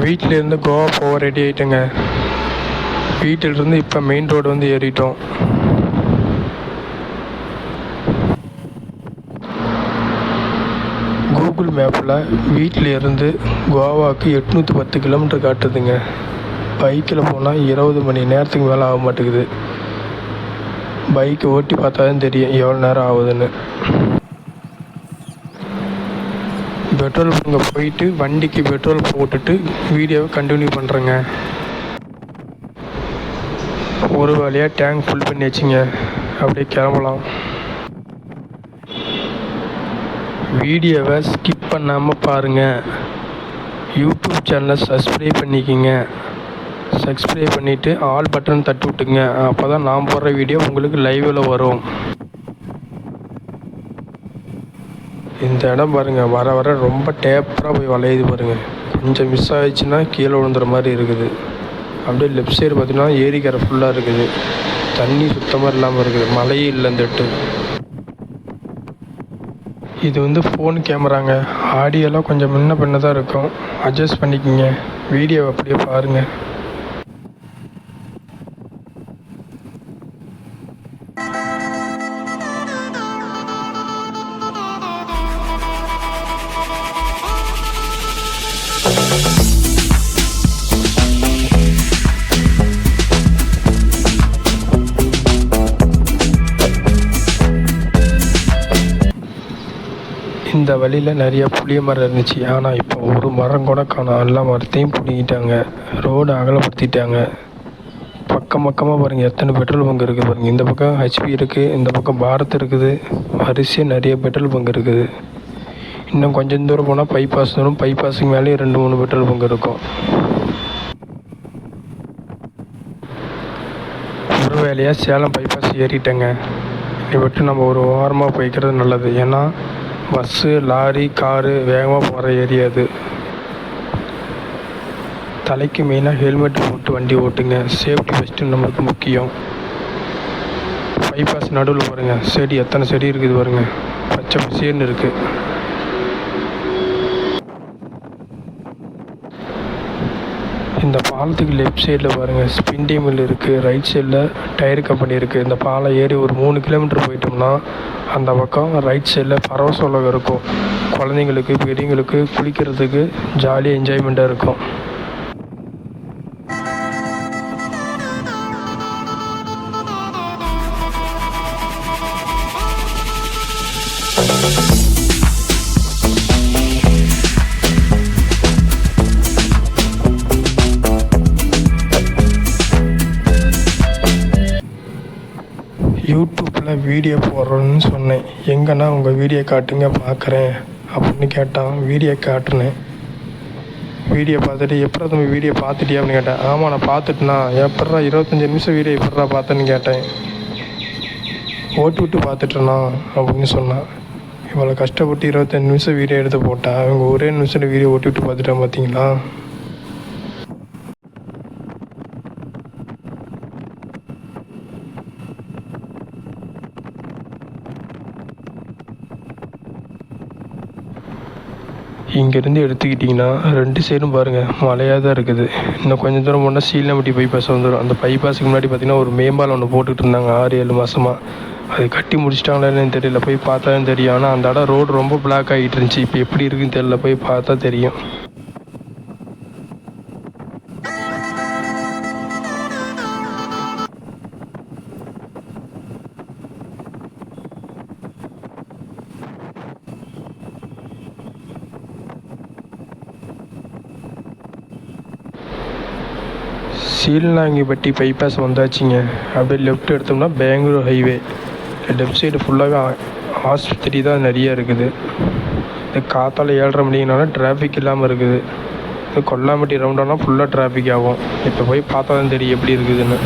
வீட்டிலேருந்து கோவா போக ரெடி ஆகிட்டேங்க. வீட்டிலிருந்து இப்போ மெயின் ரோடு வந்து ஏறிட்டோம். கூகுள் மேப்பில் வீட்டில் இருந்து கோவாவுக்கு 810 கிலோமீட்டர் காட்டுதுங்க. பைக்கில் போனால் 20 மணி நேரத்துக்கு மேலே ஆக மாட்டேங்குது. பைக்கை ஓட்டி பார்த்தா தான் தெரியும் எவ்வளோ நேரம் ஆகுதுன்னு. பெட்ரோல் பங்கு போயிட்டு வண்டிக்கு பெட்ரோல் போட்டுட்டு வீடியோவை கண்டினியூ பண்ணுறேங்க. ஒரு வழியாக டேங்க் ஃபுல் பண்ணி வச்சுங்க. அப்படியே கிளம்பலாம். வீடியோவை ஸ்கிப் பண்ணாமல் பாருங்கள். யூடியூப் சேனலை சப்ஸ்கிரைப் பண்ணிக்கோங்க. சப்ஸ்கிரைப் பண்ணிவிட்டு ஆல் பட்டன் தட்டி விட்டுங்க. அப்போ தான் நான் போடுற வீடியோ உங்களுக்கு லைவில் வரும். இந்த இடம் பாருங்கள், வர வர ரொம்ப டேப்பராக போய் வளையுது பாருங்கள். கொஞ்சம் மிஸ் ஆகிடுச்சுன்னா கீழே விழுந்துற மாதிரி இருக்குது. அப்படியே லெஃப்ட் சைடு பார்த்தீங்கன்னா ஏரிக்கரை ஃபுல்லாக இருக்குது. தண்ணி சுத்தமாக இல்லாமல் இருக்குது. மழையே இல்லை இந்த எட்டு. இது வந்து ஃபோன் கேமராங்க. ஆடியோலாம் கொஞ்சம் முன்ன பின்ன தான் இருக்கும். அட்ஜஸ்ட் பண்ணிக்கோங்க. வீடியோ அப்படியே பாருங்கள். இந்த வழியில் நிறைய புளிய மரம் இருந்துச்சு. ஆனால் இப்போ ஒரு மரம் கூட காணோம். எல்லா மரத்தையும் பிடிங்கிட்டாங்க. ரோடு அகலப்படுத்திட்டாங்க. பக்கமாக பாருங்கள் எத்தனை பெட்ரோல் பங்க் இருக்குது பாருங்கள். இந்த பக்கம் ஹெச்பி இருக்குது, இந்த பக்கம் பாரத் இருக்குது. வரிசையாக நிறைய பெட்ரோல் பங்க் இருக்குது. இன்னும் கொஞ்சம் தூரம் போனால் பைபாஸ் வரும். பைபாஸுக்கு மேலேயே 2-3 பெட்ரோல் பங்க் இருக்கும். ஒரு வேலையாக சேலம் பைபாஸ் ஏறிட்டேங்க. இதை விட்டு நம்ம ஒரு ஓரமாக போய்க்கிறது நல்லது. ஏன்னா பஸ்ஸு, லாரி, காரு வேகமாக போகிற ஏரியா அது. தலைக்கு மெயினாக ஹெல்மெட் போட்டு வண்டி ஓட்டுங்க. சேஃப்டி ஃபஸ்ட்டு நம்மளுக்கு முக்கியம். பைபாஸ் நடுவில் பாருங்கள், செடி எத்தனை செடி இருக்குது பாருங்கள். பச்சை பசேர்னு இருக்குது. இந்த பாலத்துக்கு லெஃப்ட் சைடில் பாருங்கள் ஸ்பிண்டி மில் இருக்குது. ரைட் சைடில் டயர் கம்பெனி இருக்குது. இந்த பாலம் ஏறி ஒரு 3 கிலோமீட்டர் போயிட்டோம்னா அந்த பக்கம் ரைட் சைடில் பரவச உலகம் இருக்கும். குழந்தைங்களுக்கு, பெரியவங்களுக்கு குளிக்கிறதுக்கு ஜாலியாக என்ஜாய்மெண்ட்டாக இருக்கும். யூடியூப்பில் வீடியோ போடுறோன்னு சொன்னேன். எங்கன்னா உங்கள் வீடியோ காட்டுங்க பார்க்குறேன் அப்படின்னு கேட்டான். வீடியோ காட்டுனேன். வீடியோ பார்த்துட்டு எப்படா தம்பி வீடியோ பார்த்துட்டியா அப்படின்னு கேட்டேன். ஆமாம் நான் பார்த்துட்டேண்ணா. எப்பட்றா 25 நிமிஷம் வீடியோ எப்பட்றா பார்த்தேன்னு கேட்டேன். ஓட்டு விட்டு பார்த்துட்டேண்ணா அப்படின்னு சொன்னான். இவ்வளோ கஷ்டப்பட்டு 25 நிமிஷம் வீடியோ எடுத்து போட்டேன். அவங்க ஒரே நிமிஷத்தில் வீடியோ ஓட்டி விட்டு பார்த்துட்டேன் பார்த்தீங்களா. இங்கேருந்து எடுத்துக்கிட்டிங்கன்னா 2 சைடும் பாருங்கள் மலையாக தான் இருக்குது. இன்னும் கொஞ்சம் தூரம் போனால் சீலம்பட்டி பைபாஸ் வந்துடும். அந்த பைபாஸுக்கு முன்னாடி பார்த்திங்கன்னா ஒரு மேம்பாலம் ஒன்று போட்டுக்கிட்டு இருந்தாங்க 6-7 மாதமாக. அது கட்டி முடிச்சிட்டாங்களா என்னன்னு தெரியல. போய் பார்த்தா தான் தெரியும். ஆனால் அந்த இடம் ரோடு ரொம்ப பிளாக் ஆகிட்டு இருந்துச்சு. இப்போ எப்படி இருக்குன்னு தெரியல. போய் பார்த்தா தெரியும். சீலநாயங்கிப்பட்டி பைபாஸ் வந்தாச்சுங்க. அப்படியே லெஃப்ட் எடுத்தோம்னா பெங்களூர் ஹைவே. லெஃப்ட் சைடு ஃபுல்லாகவே ஆஸ்பத்திரி தான் நிறைய இருக்குது. இது காத்தால 7:30 மணினால டிராஃபிக் இல்லாமல் இருக்குது. இது கொல்லாம்பட்டி ரவுண்டானா ஃபுல்லாக டிராஃபிக் ஆகும். இப்போ போய் பார்த்தா தான் தெரியும் எப்படி இருக்குதுன்னு.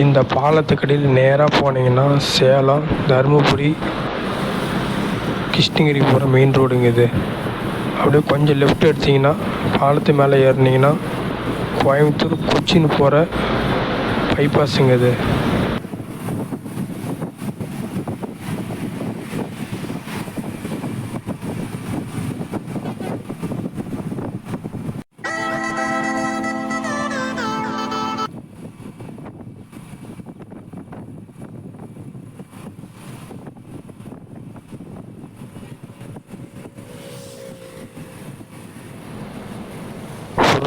இந்த பாலத்துக்கடியில் நேராக போனீங்கன்னா சேலம், தருமபுரி, கிருஷ்ணகிரி போகிற மெயின் ரோடுங்க இது. அப்படியே கொஞ்சம் லெஃப்ட் எடுத்திங்கன்னா பாலத்து மேலே ஏறினீங்கன்னா கோயம்புத்தூர், கொச்சின் போகிற பைபாஸுங்க இது.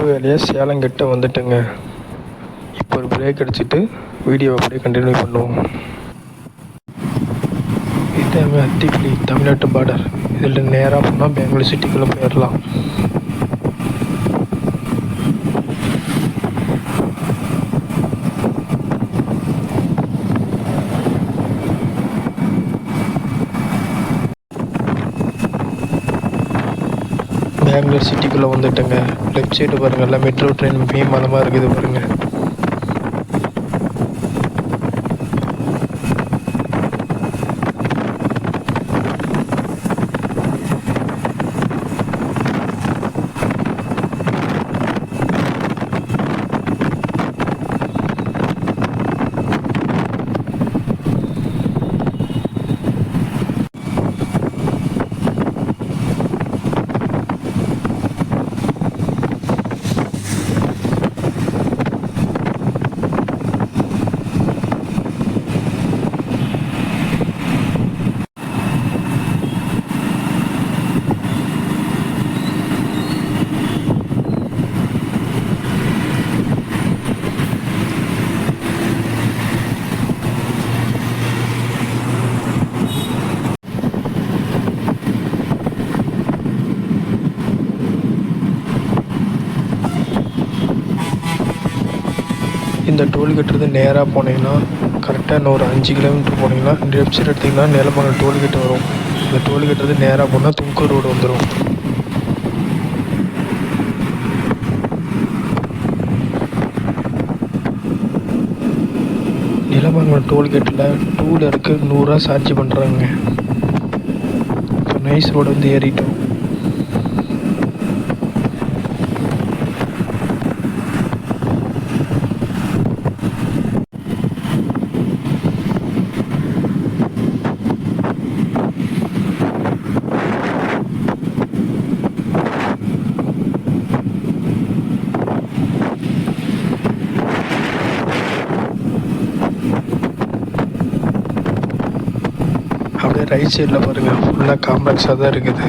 ஒரு வேலையாக சேலம் கிட்ட வந்துட்டுங்க. இப்போ ஒரு பிரேக் அடிச்சுட்டு வீடியோவை அப்படியே கண்டினியூ பண்ணுவோம். இதாங்க அத்திக்கிளி தமிழ்நாட்டு பார்டர். இதில் நேராக போனால் பெங்களூர் சிட்டிக்குள்ளே போயிடலாம். பெங்களூர் சிட்டிக்குள்ளே வந்துட்டுங்க. லெஃப்ட் சைடு பாருங்கள், எல்லாம் மெட்ரோ ட்ரெயின் மேம்பாலமாக இருக்குது பாருங்கள். இந்த டோல்கேட்டு நேராக போனீங்கன்னா கரெக்டாக இன்னும் ஒரு 5 கிலோமீட்டர் போனீங்கன்னா லெஃப்ட் சைடு எடுத்திங்கன்னா நிலமங்கலம் டோல்கேட் வரும். இந்த டோல்கேட்டு நேராக போனால் தும்கூர் ரோடு வந்துடும். நிலமங்கலம் டோல்கேட்டில் 2 வீலருக்கு 100 ரூபா சார்ஜ் பண்ணுறாங்க. இப்போ நைஸ் ரோடு வந்து ஏறிட்டோம். அப்படியே ரைட் சைடில் பாருங்கள், ஃபுல்லாக காம்ப்ளெக்ஸாக தான் இருக்குது.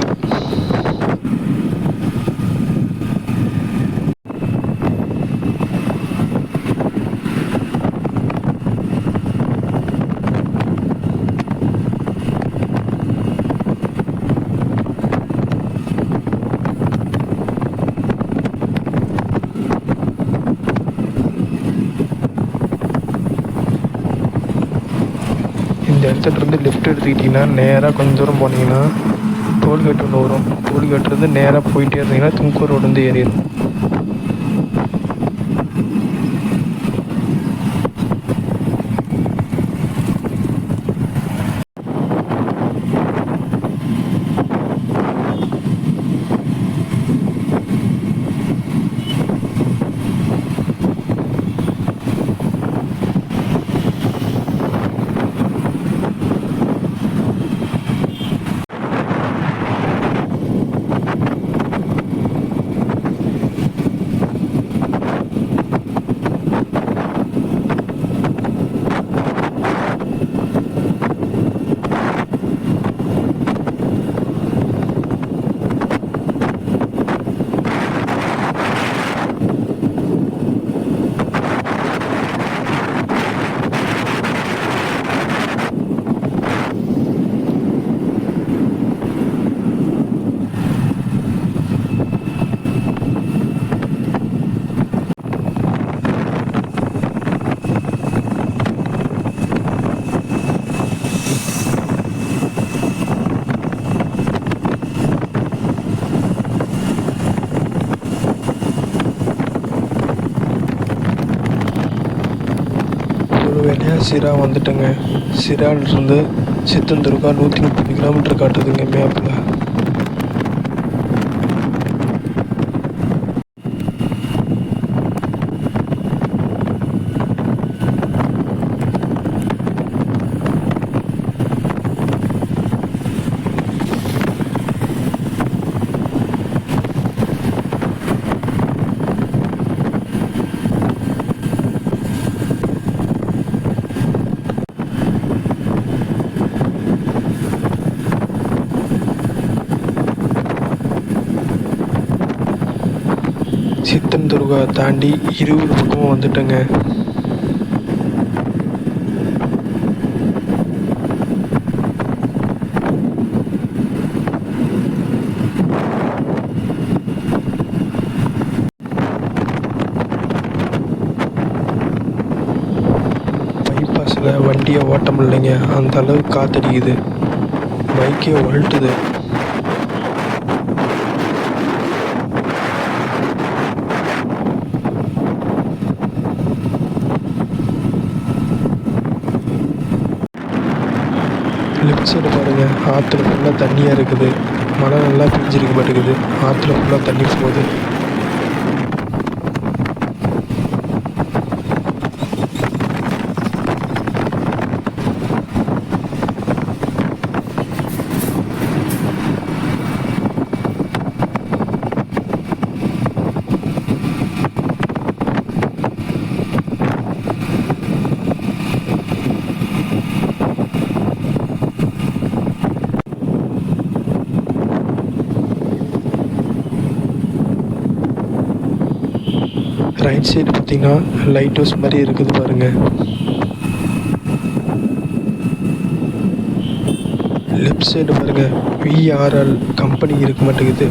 இந்த இடத்துலேருந்து லெஃப்ட் எடுத்துக்கிட்டிங்கன்னா நேராக கொஞ்சம் தூரம் போனீங்கன்னா டோல்கேட் ஒன்று வரும். டோல்கேட்லேருந்து நேராக போயிட்டே இருந்தீங்கன்னா தும்கூர் ரோடு வந்து ஏறிடும். சிரா வந்துட்டேங்க. சிராலிருந்து சித்தந்துருக்கா 130 கிலோமீட்டர் காட்டுதுங்க மேப்பில். சித்தன்துர்கா தாண்டி 20 பக்கமும் வந்துட்டேங்க. பைபாஸில் வண்டியை ஓட்ட முடியலைங்க, அந்த அளவுக்கு காத்தடிக்குது, பைக்கே உழட்டுது. லெஃப்ட் சைடு பாருங்கள், ஆற்றுல ஃபுல்லாக தண்ணியாக இருக்குது. மழை நல்லா பெஞ்சிருக்க மாட்டேங்குது, ஆற்றுல ஃபுல்லாக தண்ணி போகுது. ரைட் சைடு பார்த்தீங்கன்னா லைட் ஹவுஸ் மாதிரி இருக்குது பாருங்கள். லெஃப்ட் சைடு பாருங்கள், விஆர்எல் கம்பெனி இருக்க மாட்டேங்குது.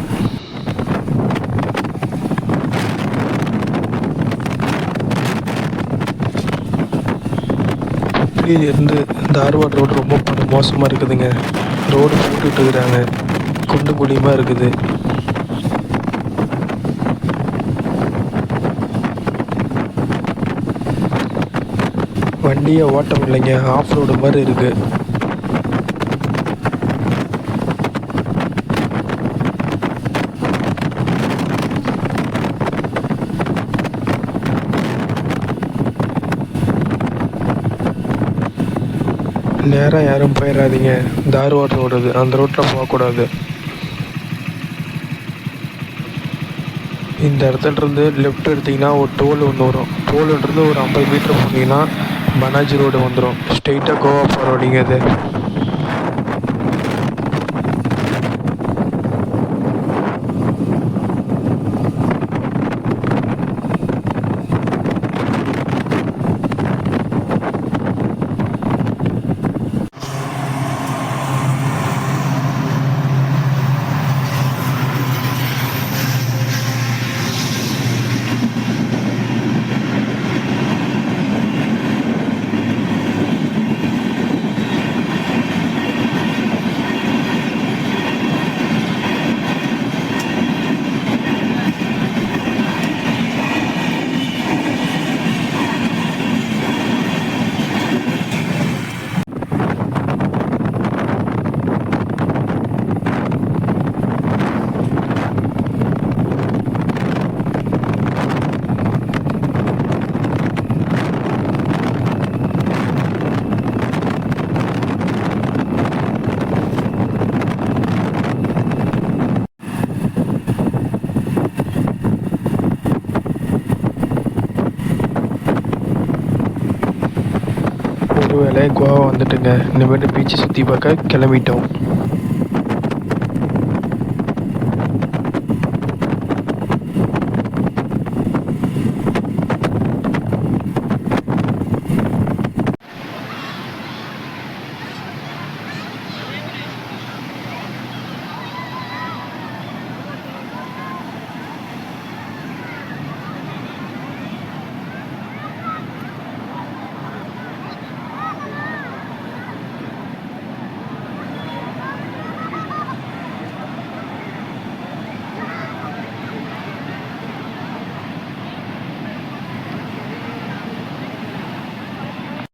இருந்து தார்வாட் ரோடு ரொம்ப மோசமாக இருக்குதுங்க. ரோடு போட்டுட்டு இருக்கிறாங்க, குண்டு குழியமாக இருக்குது. வண்டியை ஓட்ட முடியலைங்க, ஆஃப் ரோடு மாதிரி இருக்குது. நேராக யாரும் போயிடாதீங்க, தார்வாட் ரோடு அது, அந்த ரோட்டில் போகக்கூடாது. இந்த இடத்துலேருந்து லெஃப்ட் எடுத்திங்கன்னா ஒரு டோல் ஒன்று வரும். டோல்லேருந்து ஒரு 50 மீட்டர் போனீங்கன்னா பனாஜி ரோடு வந்துடும். ஸ்ட்ரெயிட்டாக கோவா போகிற வழிங்க அது. ஒரு வேளை கோவா வந்துட்டுங்க, இனிமேட்டு பீச்சை சுற்றி பார்க்க கிளம்பிட்டோம்.